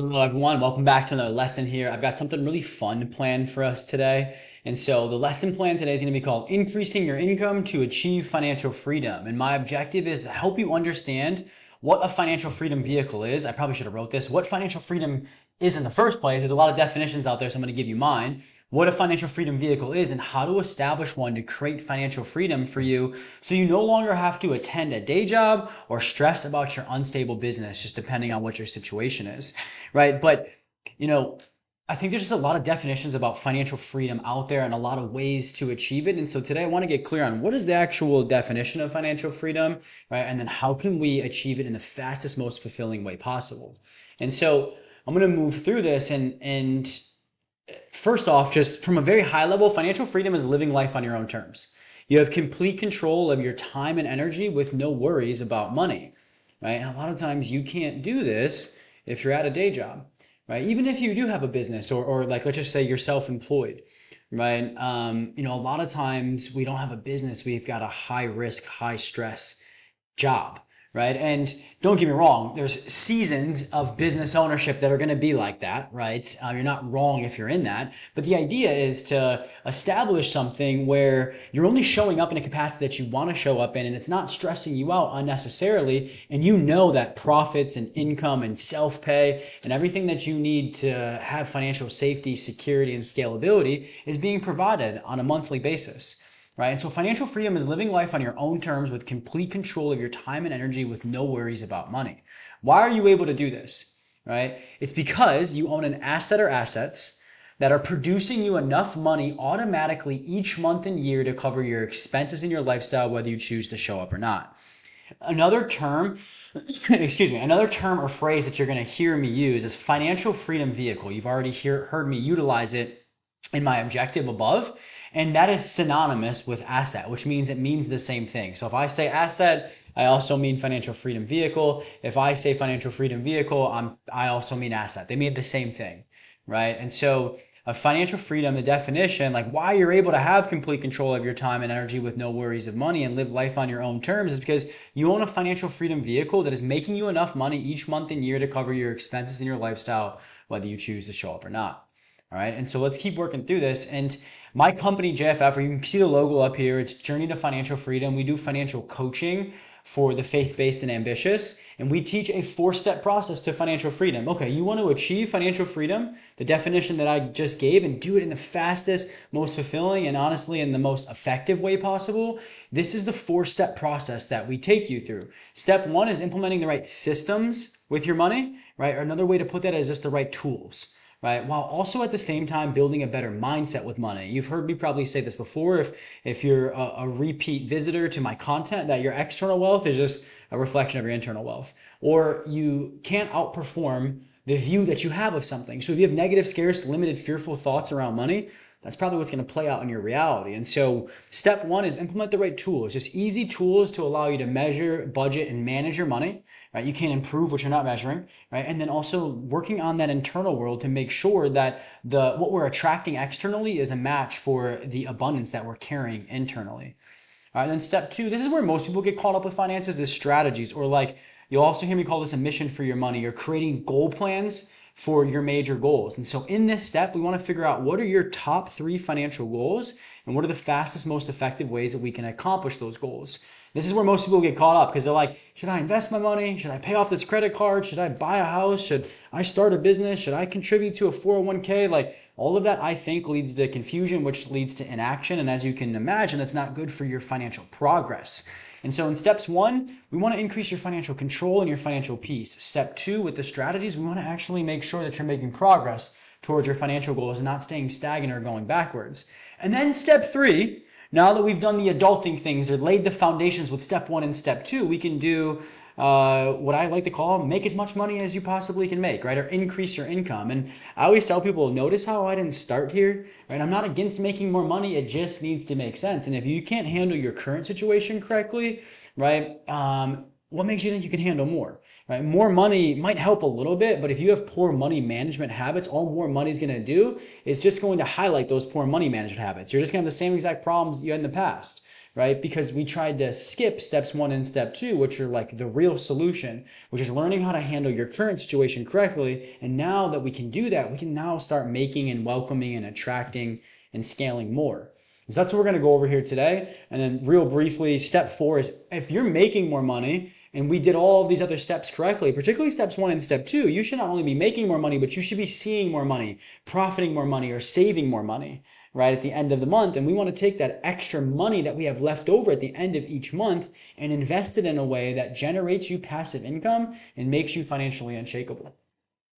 Hello, everyone. Welcome back to another lesson here. I've got something really fun planned for us today. And so the lesson plan today is going to be called Increasing Your Income to Achieve Financial Freedom. And my objective is to help you understand what a financial freedom vehicle is. I probably should have wrote this. What financial freedom is in the first place. There's a lot of definitions out there, so I'm going to give you mine. What a financial freedom vehicle is and how to establish one to create financial freedom for you so you no longer have to attend a day job or stress about your unstable business, just depending on what your situation is, right? But, you know, I think there's just a lot of definitions about financial freedom out there and a lot of ways to achieve it. And so today I want to get clear on what is the actual definition of financial freedom, right? And then how can we achieve it in the fastest, most fulfilling way possible? And so I'm going to move through this and first off, just from a very high level, financial freedom is living life on your own terms. You have complete control of your time and energy with no worries about money, right? And a lot of times you can't do this if you're at a day job, right? Even if you do have a business or like, let's just say you're self-employed, right? A lot of times we don't have a business. We've got a high risk, high stress job, right? And don't get me wrong, there's seasons of business ownership that are going to be like that, right? You're not wrong if you're in that, but the idea is to establish something where you're only showing up in a capacity that you want to show up in, and it's not stressing you out unnecessarily, and you know that profits and income and self-pay and everything that you need to have financial safety, security, and scalability is being provided on a monthly basis. Right? And so financial freedom is living life on your own terms with complete control of your time and energy with no worries about money. Why are you able to do this? Right? It's because you own an asset or assets that are producing you enough money automatically each month and year to cover your expenses and your lifestyle, whether you choose to show up or not. Another term, another term or phrase that you're going to hear me use is financial freedom vehicle. You've already heard me utilize it in my objective above, and that is synonymous with asset, which means it means the same thing. So if I say asset, I also mean financial freedom vehicle. If I say financial freedom vehicle, I also mean asset. They mean the same thing, right? And so financial freedom, the definition, like why you're able to have complete control of your time and energy with no worries of money and live life on your own terms is because you own a financial freedom vehicle that is making you enough money each month and year to cover your expenses and your lifestyle, whether you choose to show up or not. All right, and so let's keep working through this. And my company, JFF, or you can see the logo up here, it's Journey to Financial Freedom. We do financial coaching for the faith-based and ambitious, and we teach a four-step process to financial freedom. Okay, you want to achieve financial freedom, the definition that I just gave, and do it in the fastest, most fulfilling, and honestly in the most effective way possible. This is the four-step process that we take you through. Step one is implementing the right systems with your money, right? Or another way to put that is just the right tools, right? While also at the same time building a better mindset with money. You've heard me probably say this before, if you're a repeat visitor to my content, that your external wealth is just a reflection of your internal wealth. Or you can't outperform the view that you have of something. So if you have negative, scarce, limited, fearful thoughts around money, that's probably what's going to play out in your reality. And so step one is implement the right tools, just easy tools to allow you to measure, budget, and manage your money, right? You can't improve what you're not measuring, right? And then also working on that internal world to make sure that what we're attracting externally is a match for the abundance that we're carrying internally. All right, then step two, this is where most people get caught up with finances, is strategies, or like you'll also hear me call this a mission for your money. You're creating goal plans for your major goals. And so in this step, we want to figure out what are your top three financial goals and what are the fastest, most effective ways that we can accomplish those goals. This is where most people get caught up because they're like, should I invest my money? Should I pay off this credit card? Should I buy a house? Should I start a business? Should I contribute to a 401k? Like all of that, I think, leads to confusion, which leads to inaction. And as you can imagine, that's not good for your financial progress. And so in steps one, we want to increase your financial control and your financial peace. Step two, with the strategies, we want to actually make sure that you're making progress towards your financial goals and not staying stagnant or going backwards. And then step three, now that we've done the adulting things or laid the foundations with step one and step two, we can do what I like to call make as much money as you possibly can make, right? Or increase your income. And I always tell people, notice how I didn't start here, right? I'm not against making more money. It just needs to make sense. And if you can't handle your current situation correctly, right? What makes you think you can handle more, right? More money might help a little bit, but if you have poor money management habits, all more money is going to do is just going to highlight those poor money management habits. You're just going to have the same exact problems you had in the past, right? Because we tried to skip steps 1 and step 2, which are like the real solution, which is learning how to handle your current situation correctly. And now that we can do that, we can now start making and welcoming and attracting and scaling more. So that's what we're going to go over here today. And then real briefly, step 4 is if you're making more money and we did all of these other steps correctly, particularly steps 1 and step 2, you should not only be making more money, but you should be seeing more money, profiting more money, or saving more money, right, at the end of the month. And we want to take that extra money that we have left over at the end of each month and invest it in a way that generates you passive income and makes you financially unshakable.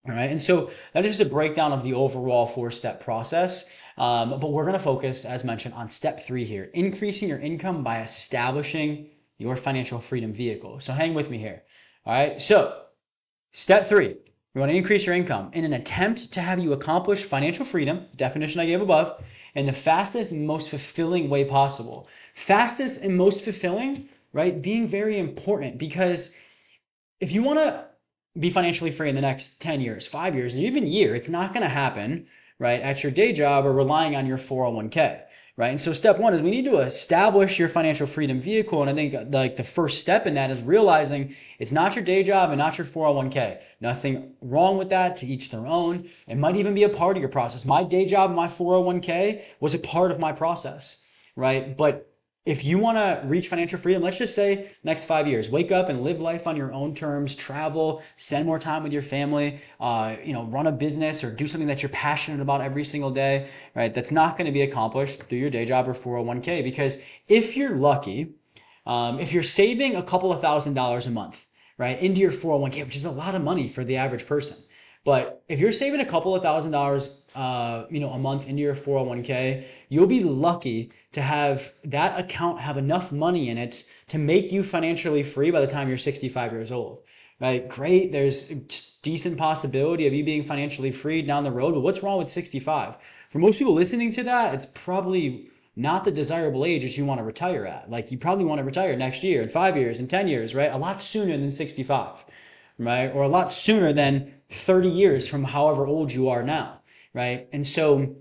All right, and so that is just a breakdown of the overall 4-step process. But we're going to focus, as mentioned, on step 3 here, increasing your income by establishing your financial freedom vehicle. So hang with me here. All right, so step 3, we want to increase your income in an attempt to have you accomplish financial freedom, definition I gave above, in the fastest and most fulfilling way possible. Fastest and most fulfilling, right, being very important, because if you want to be financially free in the next 10 years, 5 years, even year, it's not going to happen, right, at your day job or relying on your 401k, right? And so step 1 is we need to establish your financial freedom vehicle. And I think like the first step in that is realizing it's not your day job and not your 401k. Nothing wrong with that, to each their own. It might even be a part of your process. My day job and my 401k was a part of my process, right? But if you want to reach financial freedom, let's just say next 5 years, wake up and live life on your own terms, travel, spend more time with your family, run a business or do something that you're passionate about every single day, right? That's not going to be accomplished through your day job or 401k, because if you're lucky, if you're saving a couple of $1,000s a month, right, into your 401k, which is a lot of money for the average person. But if you're saving a couple of $1,000s, a month into your 401k, you'll be lucky to have that account have enough money in it to make you financially free by the time you're 65 years old, right? Great. There's a decent possibility of you being financially free down the road, but what's wrong with 65? For most people listening to that, it's probably not the desirable age that you want to retire at. Like you probably want to retire next year, in 5 years, in 10 years, right? A lot sooner than 65. Right? Or a lot sooner than 30 years from however old you are now, right? And so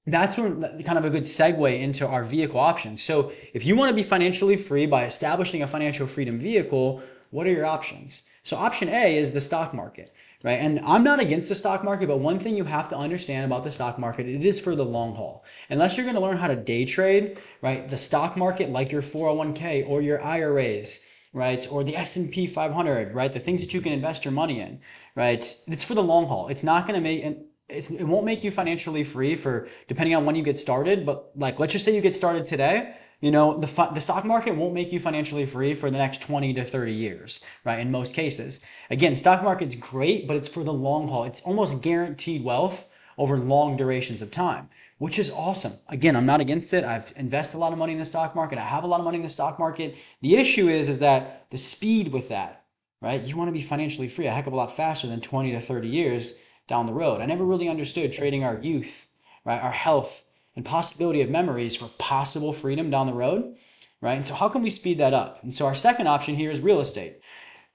that's kind of a good segue into our vehicle options. So if you want to be financially free by establishing a financial freedom vehicle, what are your options? So option A is the stock market, right? And I'm not against the stock market, but one thing you have to understand about the stock market, it is for the long haul. Unless you're going to learn how to day trade, right? The stock market, like your 401k or your IRAs, right? Or the S&P 500, right? The things that you can invest your money in, right? It's for the long haul. It's not going to it won't make you financially free for depending on when you get started. But like, let's just say you get started today, the stock market won't make you financially free for the next 20 to 30 years, right? In most cases. Again, stock market's great, but it's for the long haul. It's almost guaranteed wealth over long durations of time, which is awesome. Again, I'm not against it. I've invested a lot of money in the stock market. I have a lot of money in the stock market. The issue is that the speed with that, right? You want to be financially free a heck of a lot faster than 20 to 30 years down the road. I never really understood trading our youth, right? Our health and possibility of memories for possible freedom down the road, right? And so how can we speed that up? And so our second option here is real estate.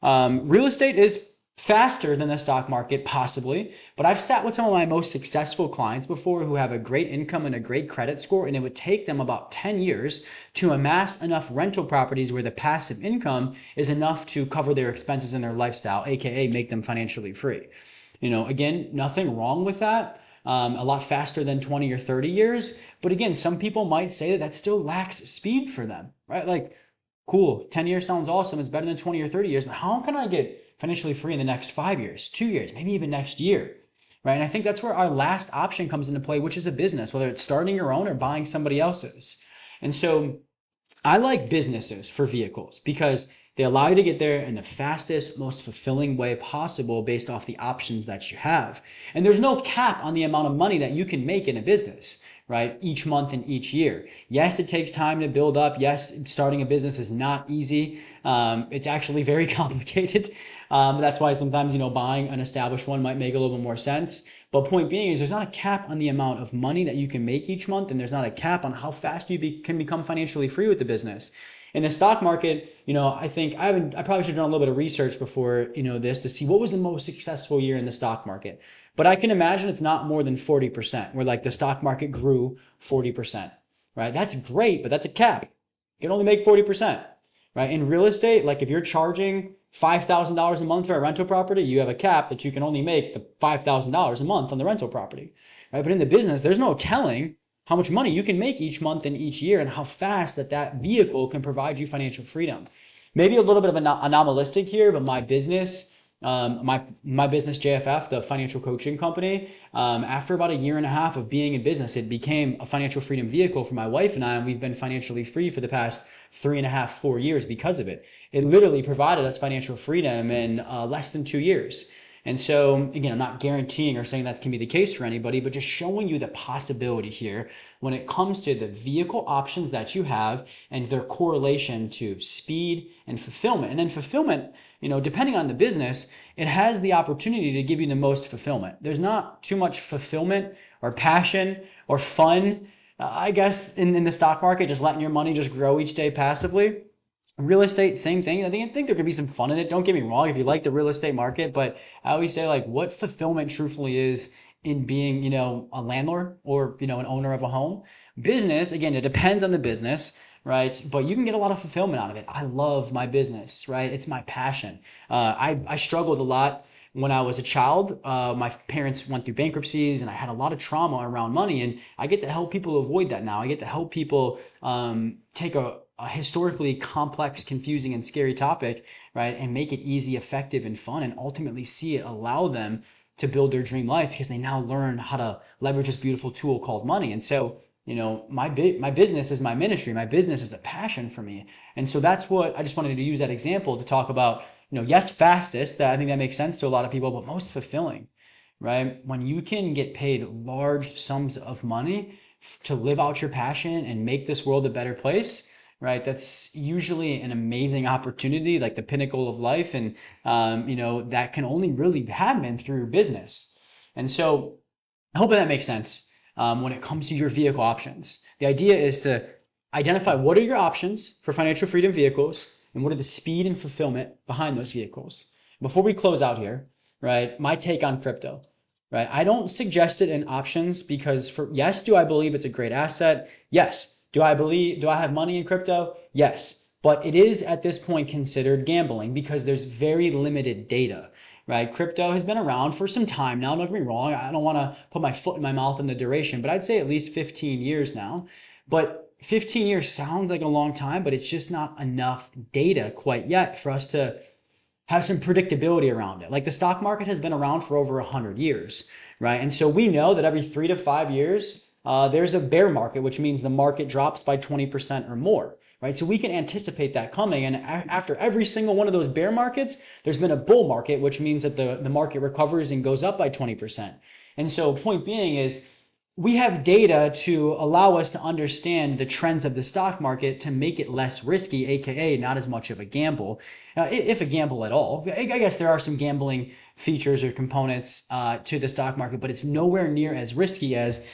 Real estate is faster than the stock market, possibly, but I've sat with some of my most successful clients before who have a great income and a great credit score, and it would take them about 10 years to amass enough rental properties where the passive income is enough to cover their expenses and their lifestyle, aka make them financially free. Again, nothing wrong with that. A lot faster than 20 or 30 years. But again, some people might say that still lacks speed for them, right? Like, cool, 10 years sounds awesome. It's better than 20 or 30 years, but how can I get financially free in the next 5 years, 2 years, maybe even next year, right? And I think that's where our last option comes into play, which is a business, whether it's starting your own or buying somebody else's. And so I like businesses for vehicles because they allow you to get there in the fastest, most fulfilling way possible based off the options that you have. And there's no cap on the amount of money that you can make in a business, right? Each month and each year. Yes, it takes time to build up. Yes, starting a business is not easy. It's actually very complicated. That's why sometimes, buying an established one might make a little bit more sense. But point being is there's not a cap on the amount of money that you can make each month, and there's not a cap on how fast you can become financially free with the business. In the stock market, I think I probably should have done a little bit of research before, this to see what was the most successful year in the stock market. But I can imagine it's not more than 40%, where like the stock market grew 40%, right? That's great, but that's a cap. You can only make 40%, right? In real estate, like if you're charging $5,000 a month for a rental property, you have a cap that you can only make the $5,000 a month on the rental property, right? But in the business, there's no telling how much money you can make each month and each year and how fast that vehicle can provide you financial freedom. Maybe a little bit of an anomalistic here, but my business, my business JFF, the financial coaching company, after about a year and a half of being in business, it became a financial freedom vehicle for my wife and I, and we've been financially free for the past 3.5, 4 years because of it. It literally provided us financial freedom in less than 2 years. And so, again, I'm not guaranteeing or saying that's going to be the case for anybody, but just showing you the possibility here when it comes to the vehicle options that you have and their correlation to speed and fulfillment. And then fulfillment, depending on the business, it has the opportunity to give you the most fulfillment. There's not too much fulfillment or passion or fun, I guess, in the stock market, just letting your money just grow each day passively. Real estate, same thing. I think there could be some fun in it. Don't get me wrong if you like the real estate market, but I always say, like, what fulfillment truthfully is in being, a landlord or, an owner of a home. Business, again, it depends on the business, right? But you can get a lot of fulfillment out of it. I love my business, right? It's my passion. I struggled a lot when I was a child. My parents went through bankruptcies and I had a lot of trauma around money, and I get to help people avoid that now. I get to help people take a historically complex, confusing, and scary topic, right, and make it easy, effective, and fun, and ultimately see it allow them to build their dream life because they now learn how to leverage this beautiful tool called money. And so, my business is my ministry. My business is a passion for me. And so that's what I just wanted to use that example to talk about, yes, fastest, that I think that makes sense to a lot of people, but most fulfilling, right? When you can get paid large sums of money to live out your passion and make this world a better place, right? That's usually an amazing opportunity, like the pinnacle of life. And, that can only really happen through business. And so I hope that makes sense when it comes to your vehicle options. The idea is to identify what are your options for financial freedom vehicles and what are the speed and fulfillment behind those vehicles. Before we close out here, right, my take on crypto. Right. I don't suggest it in options because yes, do I believe it's a great asset? Yes. Do I have money in crypto? Yes. But it is at this point considered gambling because there's very limited data, right? Crypto has been around for some time now. Don't get me wrong. I don't want to put my foot in my mouth in the duration, but I'd say at least 15 years now. But 15 years sounds like a long time, but it's just not enough data quite yet for us to have some predictability around it. Like the stock market has been around for over 100 years, right? And so we know that every 3 to 5 years, there's a bear market, which means the market drops by 20% or more, right? So we can anticipate that coming. And after every single one of those bear markets, there's been a bull market, which means that the market recovers and goes up by 20%. And so point being is, we have data to allow us to understand the trends of the stock market to make it less risky, aka not as much of a gamble, if a gamble at all. I guess there are some gambling features or components to the stock market, but it's nowhere near as risky as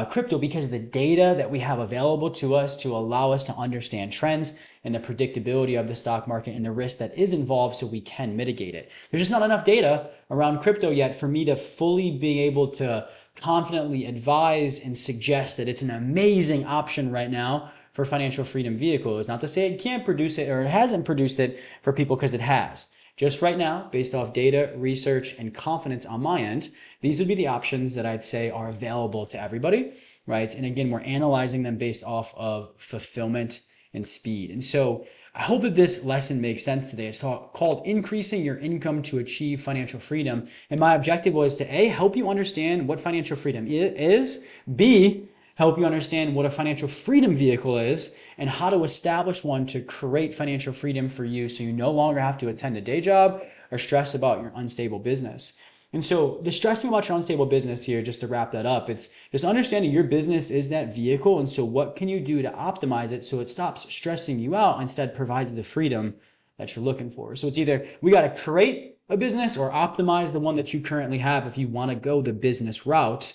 crypto because of the data that we have available to us to allow us to understand trends and the predictability of the stock market and the risk that is involved so we can mitigate it. There's just not enough data around crypto yet for me to fully be able to confidently advise and suggest that it's an amazing option right now for financial freedom vehicles. Not to say it can't produce it or it hasn't produced it for people, because it has. Just right now, based off data, research, and confidence on my end, these would be the options that I'd say are available to everybody, right? And again, we're analyzing them based off of fulfillment and speed. And so I hope that this lesson makes sense today. It's called Increasing Your Income to Achieve Financial Freedom. And my objective was to A, help you understand what financial freedom is, B, help you understand what a financial freedom vehicle is and how to establish one to create financial freedom for you so you no longer have to attend a day job or stress about your unstable business. And so the stressing about your unstable business here, just to wrap that up, it's just understanding your business is that vehicle. And so what can you do to optimize it so it stops stressing you out, instead provides the freedom that you're looking for. So it's either we got to create a business or optimize the one that you currently have if you want to go the business route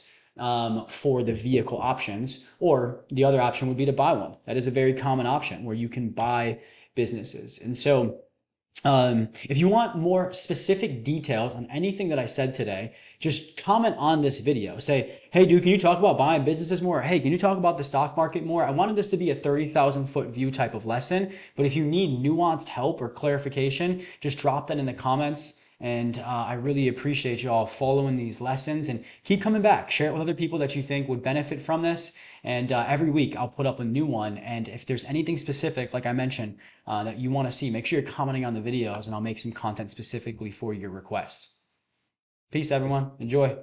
for the vehicle options, or the other option would be to buy one. That is a very common option where you can buy businesses. And so If you want more specific details on anything that I said today, just comment on this video. Say, hey, dude, can you talk about buying businesses more? Or, hey, can you talk about the stock market more? I wanted this to be a 30,000 foot view type of lesson, but if you need nuanced help or clarification, just drop that in the comments. And I really appreciate you all following these lessons and keep coming back. Share it with other people that you think would benefit from this. And every week I'll put up a new one. And if there's anything specific, like I mentioned, that you want to see, make sure you're commenting on the videos and I'll make some content specifically for your request. Peace, everyone. Enjoy.